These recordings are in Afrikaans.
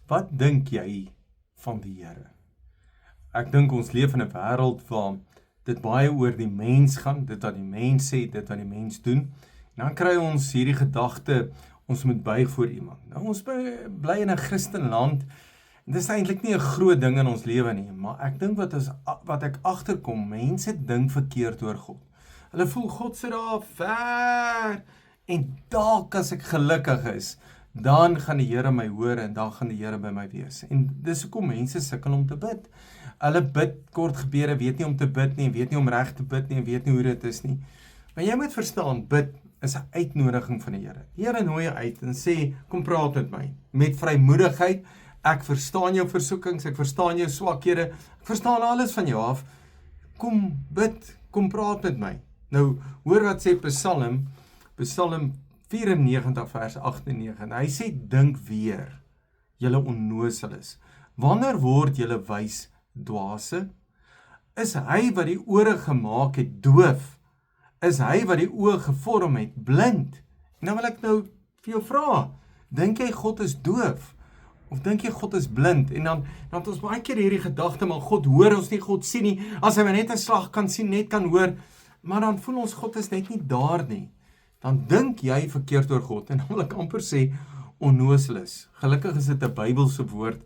Wat dink jy van die Here? Ek dink ons leef in 'n wêreld waar dit baie oor die mens gaan, dit wat die mens sê, dit wat die mens doen. En dan kry ons hierdie gedagte, ons moet buig voor iemand. Nou, ons bly in 'n Christenland, en dit is eintlik nie 'n groot ding in ons lewe nie, maar ek dink wat ek agterkom, mense dink verkeerd oor God. Hulle voel God sit daar ver, en dalk as ek gelukkig is, dan gaan die Here my hoor en dan gaan die Here by my wees. En dis hoekom mense sukkel om te bid. Hulle bid kort gebede, weet nie om te bid nie, weet nie om reg te bid nie, weet nie hoe dit is nie. Maar jy moet verstaan, bid is 'n uitnodiging van die Here. Die Here nooi jou uit en sê, kom praat met my, met vrymoedigheid. Ek verstaan jou versoekings, ek verstaan jou swakhede, ek verstaan alles van jou af. Kom bid, kom praat met my. Nou, hoor wat sê Psalm 94 vers 8 en 9. Hy sê, dink weer, julle onnoseles. Wanneer word julle wys dwaase? Is hy wat die ore gemaak het doof? Is hy wat die oë gevorm het blind? En nou wil ek nou vir jou vra, dink jy God is doof? Of dink jy God is blind? En dan het ons baie keer hierdie gedagte, maar God hoor ons nie, God sien nie. As hy maar net 'n slag kan sien, net kan hoor, maar dan voel ons God is net nie daar nie. Dan dink jy verkeerd oor God, en dan wil ek amper sê, onnoseles. Gelukkig is dit 'n Bybelse woord,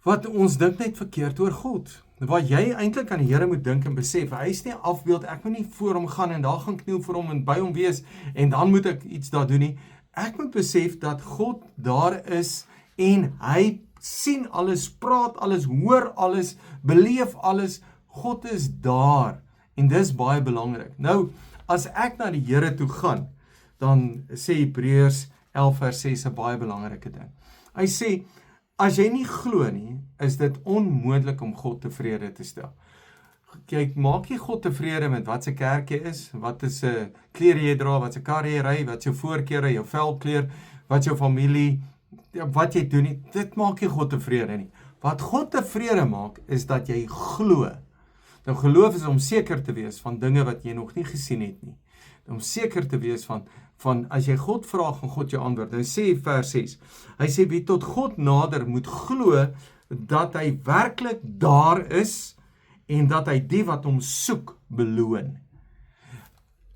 wat ons dink net verkeerd oor God. Wat jy eintlik aan die Here moet dink en besef, hy is nie 'n afbeeld, ek moet nie voor hom gaan en daar gaan kniel vir hom en by hom wees, en dan moet ek iets daar doen nie. Ek moet besef dat God daar is, en hy sien alles, praat alles, hoor alles, beleef alles. God is daar, en dis baie belangrik. Nou, as ek na die Here toe gaan, dan sê Hebreërs 11 vers 6 'n baie belangrike ding. Hy sê, as jy nie glo nie, is dit onmoontlik om God tevrede te stel. Kyk, maak jy God tevrede met wat se kerk jy is, wat is 'n klere jy dra, wat se kar jy ry, wat jou voorkeure, jou velkleur, wat jou familie, wat jy doen nie, dit maak jy God tevrede nie. Wat God tevrede maak, is dat jy glo. Nou, geloof is om seker te wees van dinge wat jy nog nie gesien het nie. Om seker te wees van as jy God vra, gaan God jou antwoord. Nou sê vers 6, hy sê, wie tot God nader moet glo, dat hy werklik daar is, en dat hy die wat hom soek, beloon.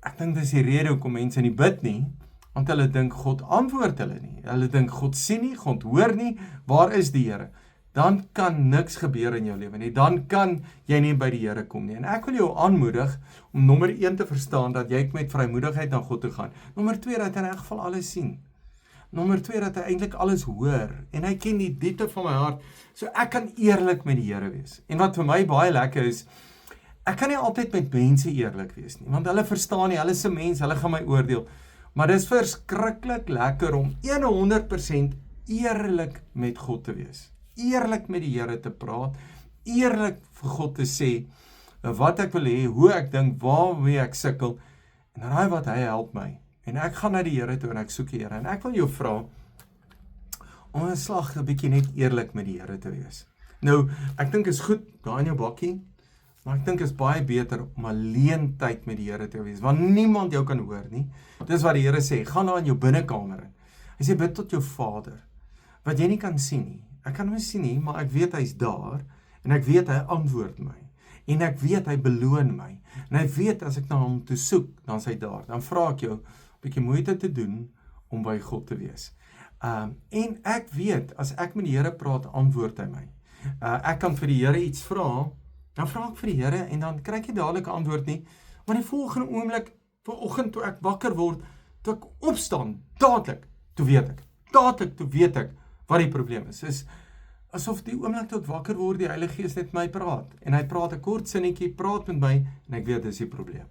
Ek dink dis die rede hoekom mense nie bid nie, want hulle dink God antwoord hulle nie. Hulle dink God sien nie, God hoor nie, waar is die Here? Dan kan niks gebeur in jou lewe nie. Dan kan jy nie by die Here kom nie. En ek wil jou aanmoedig om nommer 1 te verstaan dat jy met vrymoedigheid na God toe gaan. Nommer 2 dat hy in elk geval alles sien. Nommer 2 dat hy eintlik alles hoor en hy ken die diepte van my hart. So ek kan eerlik met die Here wees. En wat vir my baie lekker is, ek kan nie altyd met mense eerlik wees nie, want hulle verstaan nie, hulle is 'n mens, hulle gaan my oordeel. Maar dis verskriklik lekker om 100% eerlik met God te wees. Eerlik met die Here te praat, eerlik vir God te sê wat ek wil hê, hoe ek dink, waarmee ek sukkel, en raai wat, hy help my. En ek gaan na die Here toe en ek soek die Here. En ek wil jou vra om 'n slag 'n bietjie net eerlik met die Here te wees. Nou, ek dink is goed daar in jou bakkie, maar ek dink is baie beter om alleen tyd met die Here te wees, want niemand jou kan hoor nie. Dis wat die Here sê, gaan daar in jou binnekamer in. Hy sê, bid tot jou Vader, wat jy nie kan sien nie. Ek kan hom nie sien nie, maar ek weet hy's daar, en ek weet hy antwoord my, en ek weet hy beloon my, en hy weet as ek na hom toe soek, dan is hy daar. Dan vra ek jou, 'n bietjie moeite te doen, om by God te wees. En ek weet, as ek met die Here praat, antwoord hy my. Ek kan vir die Here iets vra, dan vra ek vir die Here, en dan kry ek nie dadelik 'n antwoord nie, maar die volgende oomblik, vanoggend toe ek wakker word, toe ek opstaan, dadelik, toe weet ek, wat die probleem is asof die oomblik toe ek wakker word, die Heilige Gees net my praat, en hy praat 'n kort sinnetjie, praat met my, en ek weet dis die probleem.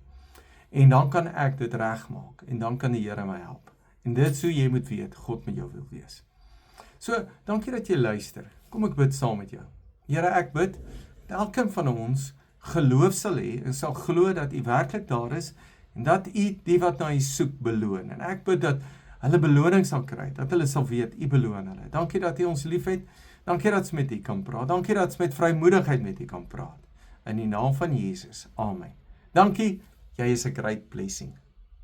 En dan kan ek dit regmaak, en dan kan die Here my help. En dit is hoe jy moet weet, God met jou wil wees. So, dankie dat jy luister. Kom ek bid saam met jou. Here, ek bid, dat elkeen van ons geloof sal hê, en sal glo dat U werklik daar is, en dat U die wat na U soek beloon. En ek bid dat hulle beloning sal kry, dat hulle sal weet, U beloon hulle. Dankie dat U ons lief het, dankie dat ons met U kan praat, dankie dat ons met vrymoedigheid met U kan praat. In die naam van Jesus, amen. Dankie, jy is 'n great blessing.